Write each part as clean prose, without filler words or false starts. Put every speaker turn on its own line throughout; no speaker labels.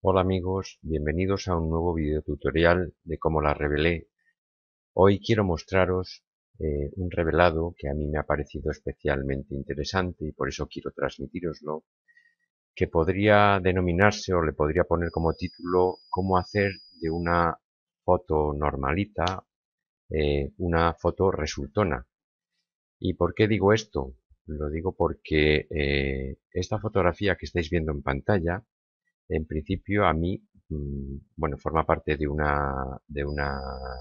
Hola amigos, bienvenidos a un nuevo video tutorial de cómo la revelé. Hoy quiero mostraros un revelado que a mí me ha parecido especialmente interesante y por eso quiero transmitiroslo, que podría denominarse o le podría poner como título cómo hacer de una foto normalita una foto resultona. ¿Y por qué digo esto? Lo digo porque esta fotografía que estáis viendo en pantalla en principio, a mí, bueno, forma parte de una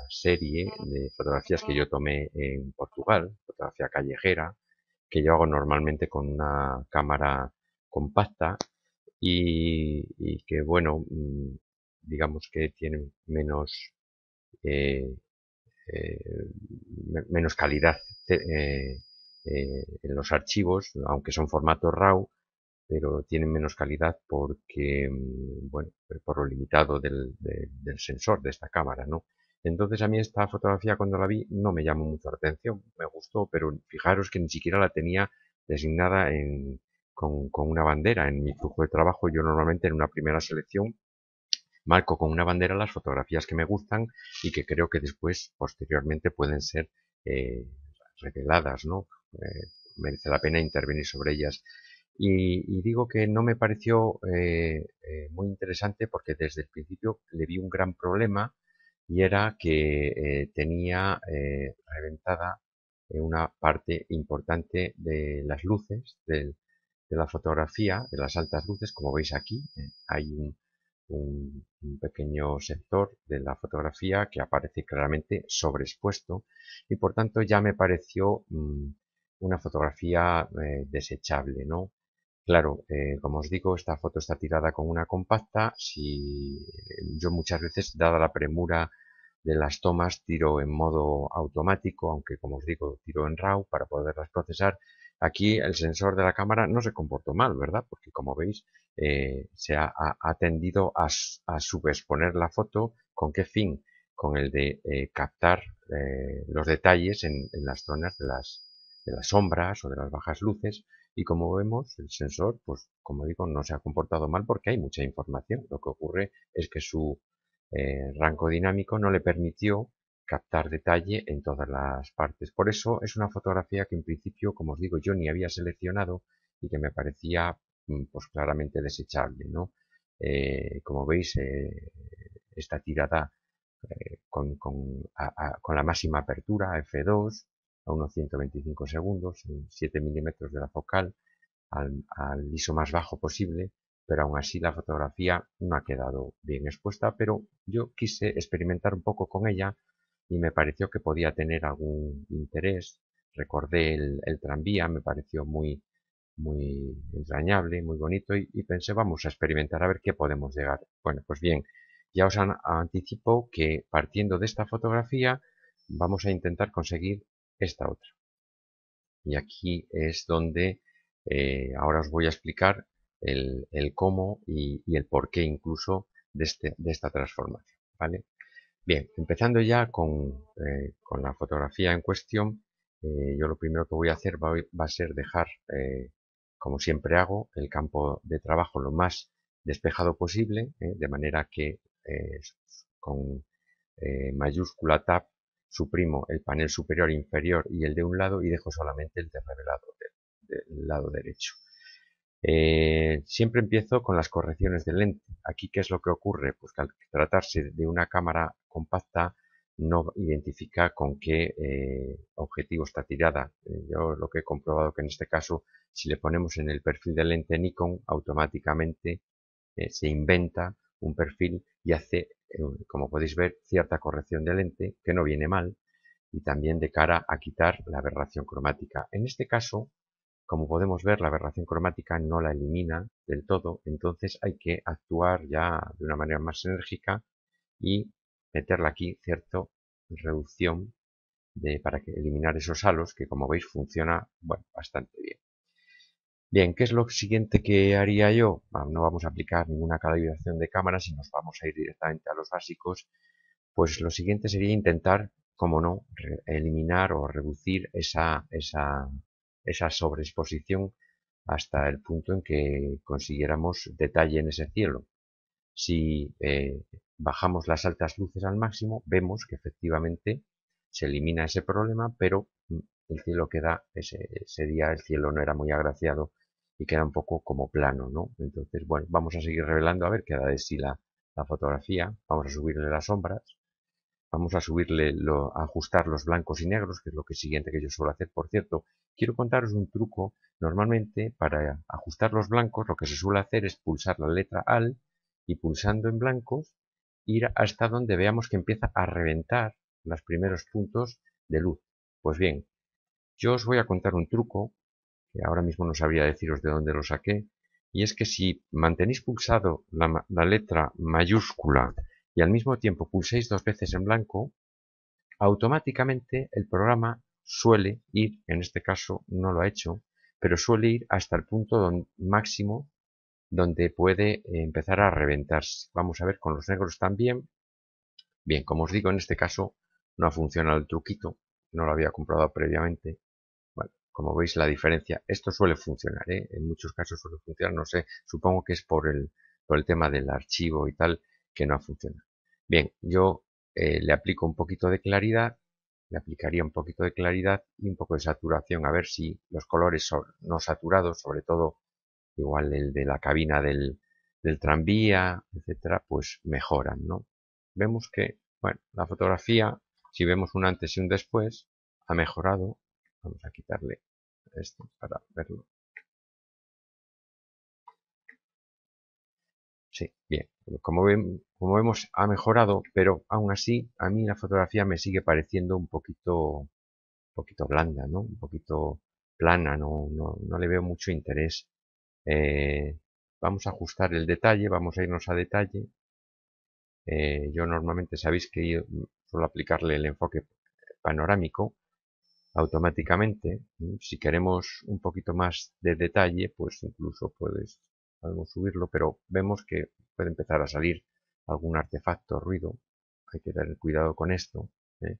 serie de fotografías que yo tomé en Portugal, fotografía callejera, que yo hago normalmente con una cámara compacta y que, bueno, digamos que tiene eh, menos calidad en los archivos, aunque son formato RAW, pero tienen menos calidad porque, bueno, por lo limitado del sensor de esta cámara, ¿no? Entonces a mí esta fotografía cuando la vi no me llamó mucho la atención, me gustó, pero fijaros que ni siquiera la tenía designada con una bandera. En mi flujo de trabajo yo normalmente en una primera selección marco con una bandera las fotografías que me gustan y que creo que después, posteriormente, pueden ser eh, reveladas, ¿no? Merece la pena intervenir sobre ellas. Y digo que no me pareció muy interesante porque desde el principio le vi un gran problema y era que tenía reventada una parte importante de las luces de la fotografía, de las altas luces, como veis aquí, hay un pequeño sector de la fotografía que aparece claramente sobreexpuesto y por tanto ya me pareció una fotografía desechable, ¿no? Claro, como os digo, esta foto está tirada con una compacta. Si yo muchas veces, dada la premura de las tomas, tiro en modo automático, aunque como os digo, tiro en RAW para poderlas procesar. Aquí el sensor de la cámara no se comportó mal, ¿verdad? Porque como veis, ha tendido a subexponer la foto. ¿Con qué fin? Con el de captar los detalles en las zonas de las sombras o de las bajas luces y como vemos, el sensor, pues como digo, no se ha comportado mal porque hay mucha información. Lo que ocurre es que su rango dinámico no le permitió captar detalle en todas las partes. Por eso es una fotografía que en principio, como os digo, yo ni había seleccionado y que me parecía pues claramente desechable, ¿no? Como veis, está tirada con la máxima apertura, f2, a unos 125 segundos, en 7 milímetros de la focal, al ISO más bajo posible, pero aún así la fotografía no ha quedado bien expuesta, pero yo quise experimentar un poco con ella y me pareció que podía tener algún interés. Recordé el tranvía, me pareció muy entrañable, muy bonito y pensé, vamos a experimentar a ver qué podemos llegar. Bueno, pues bien, ya os anticipo que partiendo de esta fotografía vamos a intentar conseguir esta otra. Y aquí es donde ahora os voy a explicar el cómo y el porqué incluso de esta transformación, ¿vale? Bien, empezando ya con la fotografía en cuestión, yo lo primero que voy a hacer va a ser dejar, como siempre hago, el campo de trabajo lo más despejado posible, de manera que con mayúscula Tab suprimo el panel superior, inferior y el de un lado y dejo solamente el de revelado del lado derecho. Siempre empiezo con las correcciones de lente. Aquí, ¿qué es lo que ocurre? Pues que al tratarse de una cámara compacta, no identifica con qué objetivo está tirada. Yo lo que he comprobado que en este caso, si le ponemos en el perfil de lente Nikon, automáticamente se inventa un perfil y hace, como podéis ver, cierta corrección de lente, que no viene mal, y también de cara a quitar la aberración cromática. En este caso, como podemos ver, la aberración cromática no la elimina del todo, entonces hay que actuar ya de una manera más enérgica y meterle aquí cierta reducción para eliminar esos halos que, como veis, funciona bueno, bastante bien. Bien, ¿qué es lo siguiente que haría yo? No vamos a aplicar ninguna calibración de cámara, si nos vamos a ir directamente a los básicos. Pues lo siguiente sería intentar, como no, eliminar o reducir esa sobreexposición hasta el punto en que consiguiéramos detalle en ese cielo. Si bajamos las altas luces al máximo, vemos que efectivamente se elimina ese problema, pero el cielo queda, ese día el cielo no era muy agraciado y queda un poco como plano, ¿no? Entonces, bueno, vamos a seguir revelando a ver qué da de sí la fotografía, vamos a subirle las sombras, vamos a subirle, a ajustar los blancos y negros, que es lo que siguiente que yo suelo hacer. Por cierto, quiero contaros un truco. Normalmente, para ajustar los blancos, lo que se suele hacer es pulsar la letra Alt y pulsando en blancos, ir hasta donde veamos que empieza a reventar los primeros puntos de luz. Pues bien, yo os voy a contar un truco, que ahora mismo no sabría deciros de dónde lo saqué, y es que si mantenéis pulsado la letra mayúscula y al mismo tiempo pulséis dos veces en blanco, automáticamente el programa suele ir, en este caso no lo ha hecho, pero suele ir hasta el punto máximo donde puede empezar a reventarse. Vamos a ver con los negros también. Bien, como os digo, en este caso no ha funcionado el truquito, no lo había comprobado previamente. Bueno, como veis la diferencia, esto suele funcionar, ¿eh? En muchos casos suele funcionar, no sé, supongo que es por el tema del archivo y tal, que no ha funcionado. Bien, yo le aplico un poquito de claridad, le aplicaría un poquito de claridad y un poco de saturación, a ver si los colores son no saturados, sobre todo igual el de la cabina del tranvía, etcétera, pues mejoran, ¿no? Vemos que, bueno, la fotografía, si vemos un antes y un después, ha mejorado. Vamos a quitarle esto para verlo. Sí, bien. Como vemos, ha mejorado, pero aún así, a mí la fotografía me sigue pareciendo un poquito blanda, ¿no? Un poquito plana, no le veo mucho interés. Eh, Vamos a ajustar el detalle, vamos a irnos a detalle. Yo normalmente sabéis que yo suelo aplicarle el enfoque panorámico automáticamente. Si queremos un poquito más de detalle, pues incluso podemos subirlo, pero vemos que puede empezar a salir algún artefacto, ruido. Hay que tener cuidado con esto, ¿eh?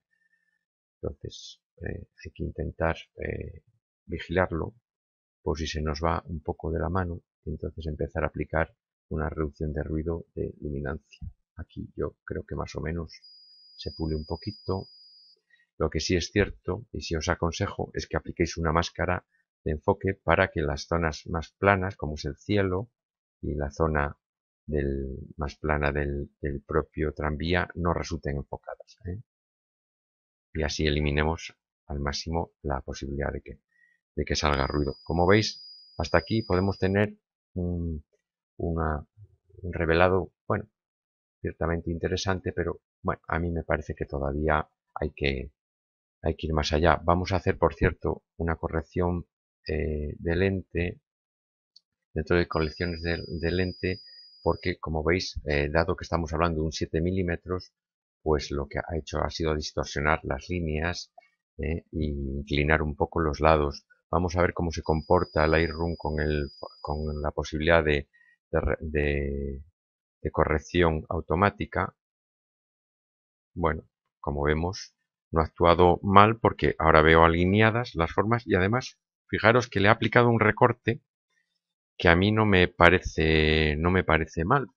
Entonces, hay que intentar vigilarlo por si se nos va un poco de la mano, y entonces empezar a aplicar una reducción de ruido de luminancia. Aquí yo creo que más o menos se pule un poquito. Lo que sí es cierto, y sí os aconsejo, es que apliquéis una máscara de enfoque para que las zonas más planas, como es el cielo, y la zona más plana del propio tranvía, no resulten enfocadas, ¿eh? Y así eliminemos al máximo la posibilidad de que salga ruido. Como veis, hasta aquí podemos tener un, un revelado, bueno, ciertamente interesante, pero bueno, a mí me parece que todavía hay que ir más allá. Vamos a hacer, por cierto, una corrección de lente, dentro de colecciones de lente, porque como veis, dado que estamos hablando de un 7 milímetros, pues lo que ha hecho ha sido distorsionar las líneas e inclinar un poco los lados. Vamos a ver cómo se comporta el Lightroom con la posibilidad de corrección automática. Bueno, como vemos, no ha actuado mal porque ahora veo alineadas las formas y además, fijaros que le ha aplicado un recorte que a mí no me parece mal,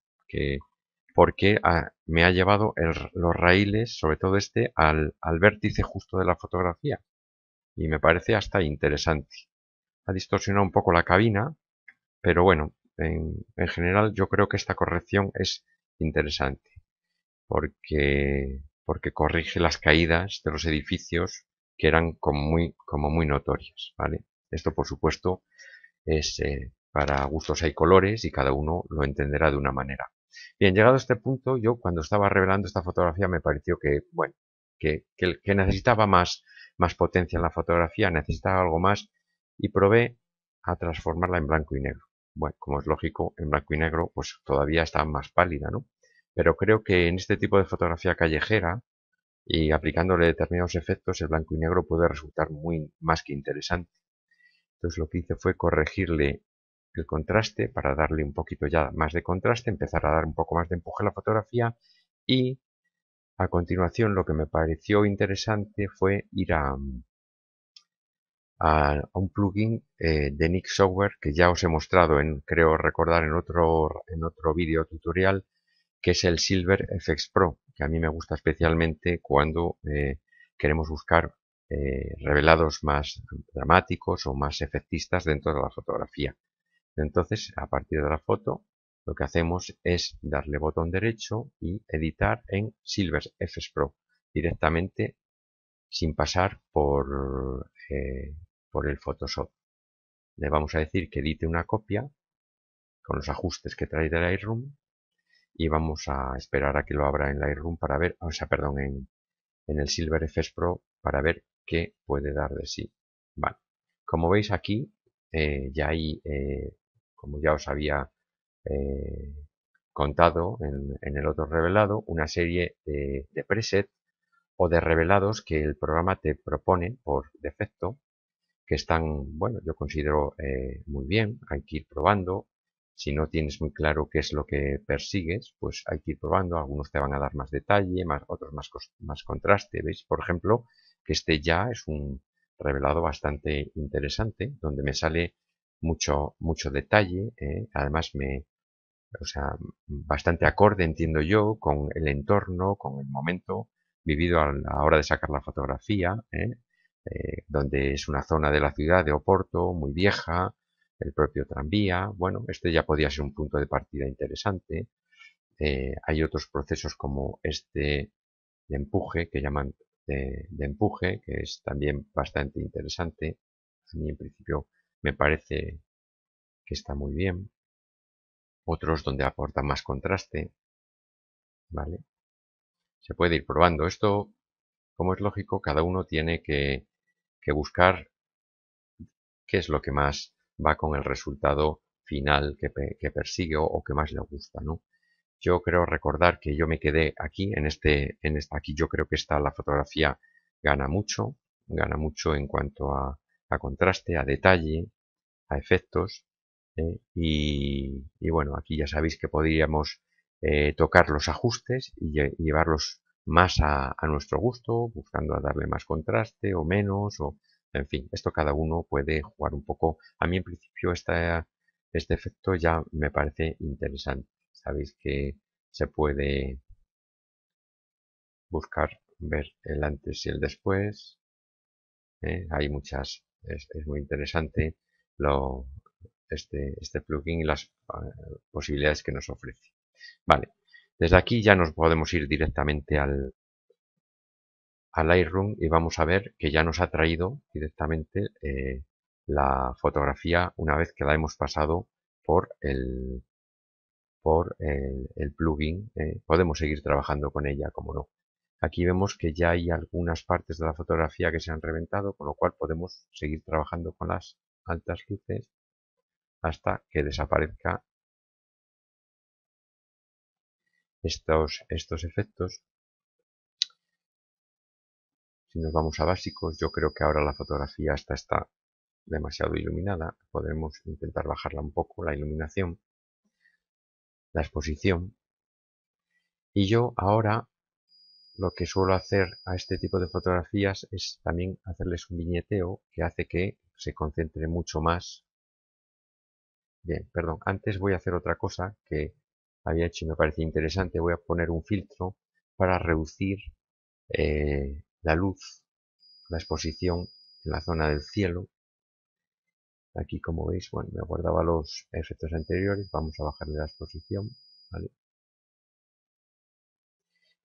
porque me ha llevado los raíles, sobre todo este, al vértice justo de la fotografía y me parece hasta interesante. Ha distorsionado un poco la cabina, pero bueno, en general yo creo que esta corrección es interesante porque corrige las caídas de los edificios que eran como muy notorias, ¿vale? Esto, por supuesto, es para gustos hay colores y cada uno lo entenderá de una manera. Bien, llegado a este punto, yo cuando estaba revelando esta fotografía me pareció que, bueno, que necesitaba más potencia en la fotografía, necesitaba algo más y probé a transformarla en blanco y negro. Bueno, como es lógico, en blanco y negro pues todavía está más pálida, ¿no? Pero creo que en este tipo de fotografía callejera y aplicándole determinados efectos, el blanco y negro puede resultar muy más que interesante. Entonces lo que hice fue corregirle el contraste para darle un poquito ya más de contraste, empezar a dar un poco más de empuje a la fotografía y a continuación lo que me pareció interesante fue ir a un plugin de Nik Software que ya os he mostrado, creo recordar, en otro vídeo tutorial, que es el Silver FX Pro, que a mí me gusta especialmente cuando queremos buscar revelados más dramáticos o más efectistas dentro de la fotografía. Entonces, a partir de la foto, lo que hacemos es darle botón derecho y editar en Silver FX Pro directamente sin pasar por el Photoshop. Le vamos a decir que edite una copia con los ajustes que trae de Lightroom y vamos a esperar a que lo abra en Lightroom para ver, o sea, perdón, en el Silver FX Pro para ver qué puede dar de sí. Vale. Como veis aquí, ya hay, como ya os había eh, contado en el otro revelado, una serie de presets o de revelados que el programa te propone por defecto, que están, bueno, yo considero muy bien, hay que ir probando. Si no tienes muy claro qué es lo que persigues, pues hay que ir probando. Algunos te van a dar más detalle, otros más contraste. ¿Veis? Por ejemplo, que este ya es un revelado bastante interesante, donde me sale mucho detalle. Además, o sea, bastante acorde, entiendo yo, con el entorno, con el momento vivido a la hora de sacar la fotografía, donde es una zona de la ciudad de Oporto muy vieja, el propio tranvía. Bueno, este ya podía ser un punto de partida interesante. Hay otros procesos como este de empuje, que llaman de empuje, que es también bastante interesante. A mí en principio me parece que está muy bien. Otros donde aportan más contraste, ¿vale? Se puede ir probando. Esto, como es lógico, cada uno tiene que buscar qué es lo que más va con el resultado final que persigue o que más le gusta, ¿no? Yo creo recordar que yo me quedé aquí, aquí yo creo que la fotografía gana mucho en cuanto a contraste, a detalle, a efectos, y bueno, aquí ya sabéis que podríamos tocar los ajustes y llevarlos más a nuestro gusto, buscando a darle más contraste o menos, o en fin, esto cada uno puede jugar un poco. A mí en principio este efecto ya me parece interesante. Sabéis que se puede buscar ver el antes y el después. Hay es muy interesante lo, este plugin y las posibilidades que nos ofrece. Vale, desde aquí ya nos podemos ir directamente al Lightroom y vamos a ver que ya nos ha traído directamente la fotografía una vez que la hemos pasado por el plugin. Podemos seguir trabajando con ella, como no. Aquí vemos que ya hay algunas partes de la fotografía que se han reventado, con lo cual podemos seguir trabajando con las altas luces hasta que desaparezca estos efectos. Si nos vamos a básicos, yo creo que ahora la fotografía está demasiado iluminada. Podremos intentar bajarla un poco, la iluminación, la exposición. Y yo ahora lo que suelo hacer a este tipo de fotografías es también hacerles un viñeteo que hace que se concentre mucho más. Bien, perdón, antes voy a hacer otra cosa que había hecho y me parece interesante. Voy a poner un filtro para reducir la luz, la exposición en la zona del cielo. Aquí, como veis, bueno, me guardaba los efectos anteriores. Vamos a bajarle la exposición, ¿vale?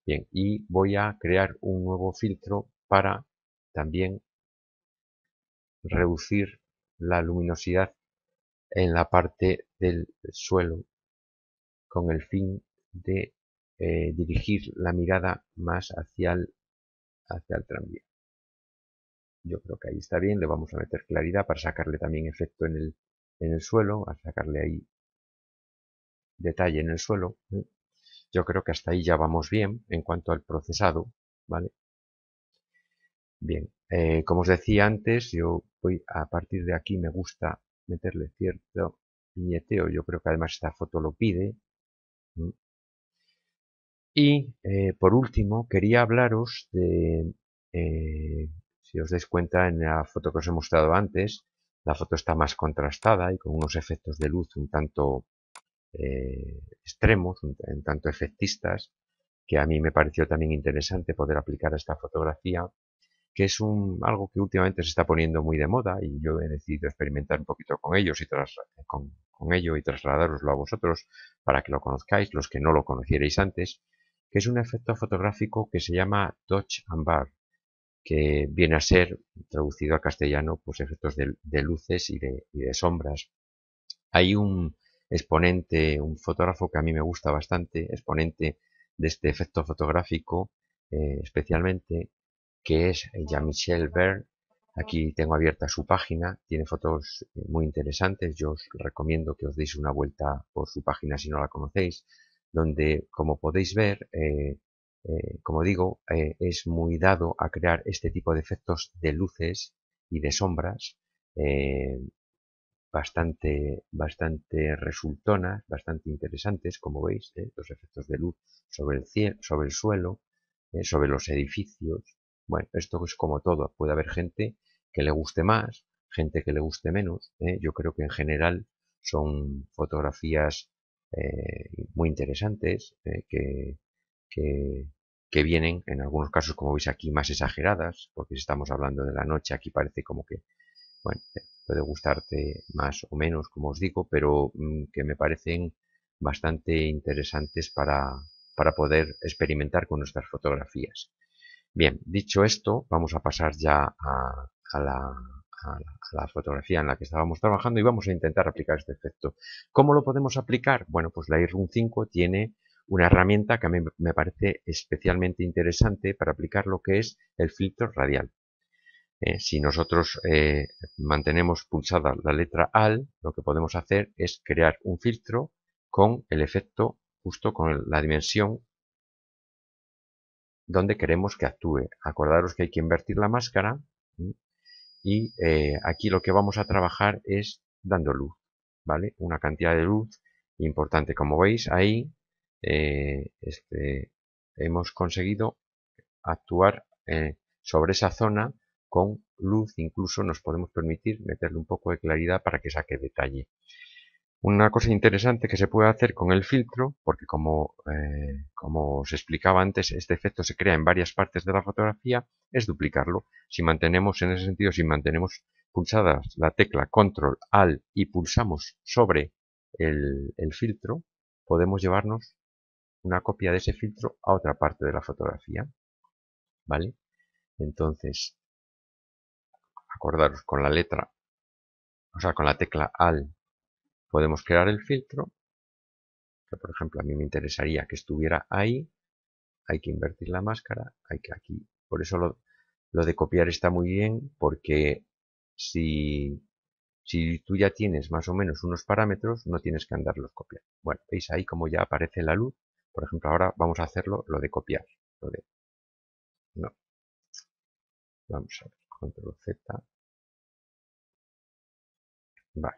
Bien, y voy a crear un nuevo filtro para también reducir la luminosidad en la parte del suelo con el fin de dirigir la mirada más hacia el tranvía. Yo creo que ahí está bien, le vamos a meter claridad para sacarle también efecto en el suelo, a sacarle ahí detalle en el suelo. Yo creo que hasta ahí ya vamos bien en cuanto al procesado, ¿vale? Bien, como os decía antes, yo voy a partir de aquí, me gusta meterle cierto viñeteo, yo creo que además esta foto lo pide. Y por último, quería hablaros si os dais cuenta en la foto que os he mostrado antes, la foto está más contrastada y con unos efectos de luz un tanto extremos, en tanto efectistas, que a mí me pareció también interesante poder aplicar a esta fotografía, que es algo que últimamente se está poniendo muy de moda y yo he decidido experimentar un poquito con ellos y con ello y trasladároslo a vosotros para que lo conozcáis, los que no lo conocierais antes, que es un efecto fotográfico que se llama Touch and Bar, que viene a ser, traducido a castellano, pues efectos de luces y de sombras. Hay un exponente, un fotógrafo que a mí me gusta bastante, exponente de este efecto fotográfico, especialmente, que es Jean-Michel Verne. Aquí tengo abierta su página, tiene fotos muy interesantes, yo os recomiendo que os deis una vuelta por su página si no la conocéis, donde, como podéis ver, como digo, es muy dado a crear este tipo de efectos de luces y de sombras, eh, bastante resultonas, bastante interesantes, como veis, los efectos de luz sobre el cielo, sobre el suelo, sobre los edificios. Bueno, esto es como todo, puede haber gente que le guste más, gente que le guste menos. Yo creo que en general son fotografías muy interesantes, que, que vienen, en algunos casos, como veis aquí, más exageradas, porque si estamos hablando de la noche, aquí parece como que, bueno, puede gustarte más o menos, como os digo, pero que me parecen bastante interesantes para poder experimentar con nuestras fotografías. Bien, dicho esto, vamos a pasar ya a la fotografía en la que estábamos trabajando y vamos a intentar aplicar este efecto. ¿Cómo lo podemos aplicar? Bueno, pues la Lightroom 5 tiene una herramienta que a mí me parece especialmente interesante para aplicar lo que es el filtro radial. Si nosotros mantenemos pulsada la letra AL, lo que podemos hacer es crear un filtro con el efecto justo con la dimensión donde queremos que actúe. Acordaros que hay que invertir la máscara y aquí lo que vamos a trabajar es dando luz, ¿vale? Una cantidad de luz importante. Como veis ahí, hemos conseguido actuar sobre esa zona con luz, incluso nos podemos permitir meterle un poco de claridad para que saque detalle. Una cosa interesante que se puede hacer con el filtro, porque como os explicaba antes, este efecto se crea en varias partes de la fotografía, es duplicarlo. Si mantenemos, en ese sentido, si mantenemos pulsada la tecla Control, Alt y pulsamos sobre el filtro, podemos llevarnos una copia de ese filtro a otra parte de la fotografía, ¿vale? Entonces, acordaros con la letra, o sea, con la tecla Alt podemos crear el filtro, que por ejemplo a mí me interesaría que estuviera ahí, hay que invertir la máscara, hay que aquí, por eso lo de copiar está muy bien, porque si tú ya tienes más o menos unos parámetros, no tienes que andarlos copiando. Bueno, veis ahí como ya aparece la luz, por ejemplo ahora vamos a hacerlo lo de copiar, no, vamos a ver, control Z, vale.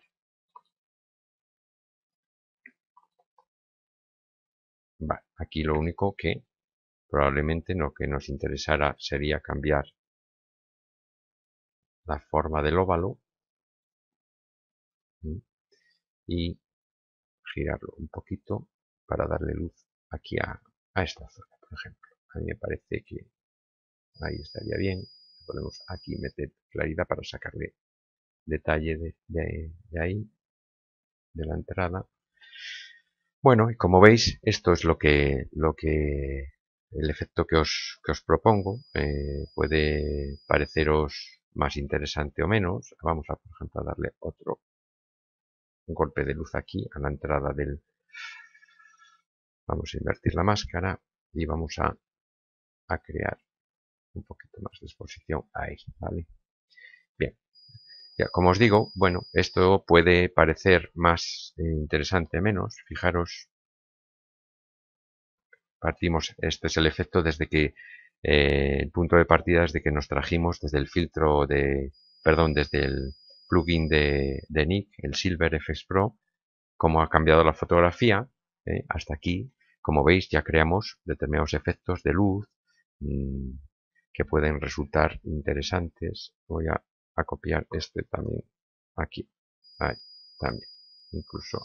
Vale, aquí lo único que probablemente lo que nos interesara sería cambiar la forma del óvalo y girarlo un poquito para darle luz aquí a esta zona, por ejemplo. A mí me parece que ahí estaría bien. Podemos aquí meter claridad para sacarle detalle de ahí, de la entrada. Bueno, y como veis, esto es el efecto que os propongo. Puede pareceros más interesante o menos. Vamos a, por ejemplo, a darle un golpe de luz aquí a la entrada del... Vamos a invertir la máscara y vamos a crear un poquito más de exposición ahí, ¿vale? Bien, ya, como os digo, bueno, esto puede parecer más interesante menos. Fijaros, partimos, este es el efecto desde que el punto de partida es de que nos trajimos desde el filtro perdón, desde el plugin de Nik, el Silver FX Pro, cómo ha cambiado la fotografía, hasta aquí. Como veis, ya creamos determinados efectos de luz que pueden resultar interesantes. Voy a copiar este también aquí, ahí, también, incluso.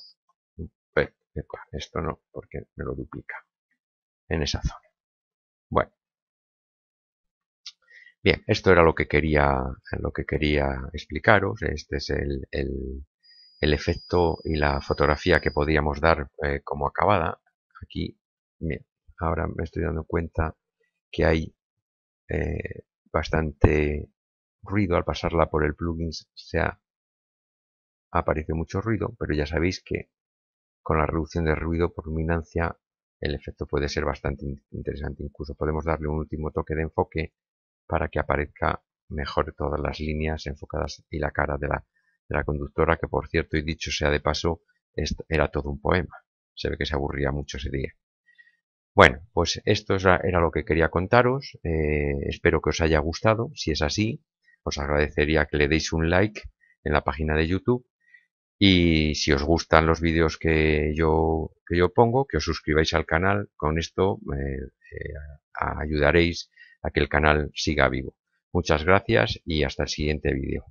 Claro, esto no, porque me lo duplica en esa zona. Bueno, bien, esto era lo que quería explicaros. Este es el efecto y la fotografía que podíamos dar como acabada. Aquí, bien, ahora me estoy dando cuenta que hay bastante ruido al pasarla por el plugin. Aparece mucho ruido, pero ya sabéis que con la reducción de ruido por luminancia el efecto puede ser bastante interesante. Incluso podemos darle un último toque de enfoque para que aparezca mejor todas las líneas enfocadas y la cara de la conductora, que por cierto, y dicho sea de paso, era todo un poema. Se ve que se aburría mucho ese día. Bueno, pues esto era lo que quería contaros. Espero que os haya gustado. Si es así, os agradecería que le deis un like en la página de YouTube. Y si os gustan los vídeos que yo pongo, que os suscribáis al canal. Con esto ayudaréis a que el canal siga vivo. Muchas gracias y hasta el siguiente vídeo.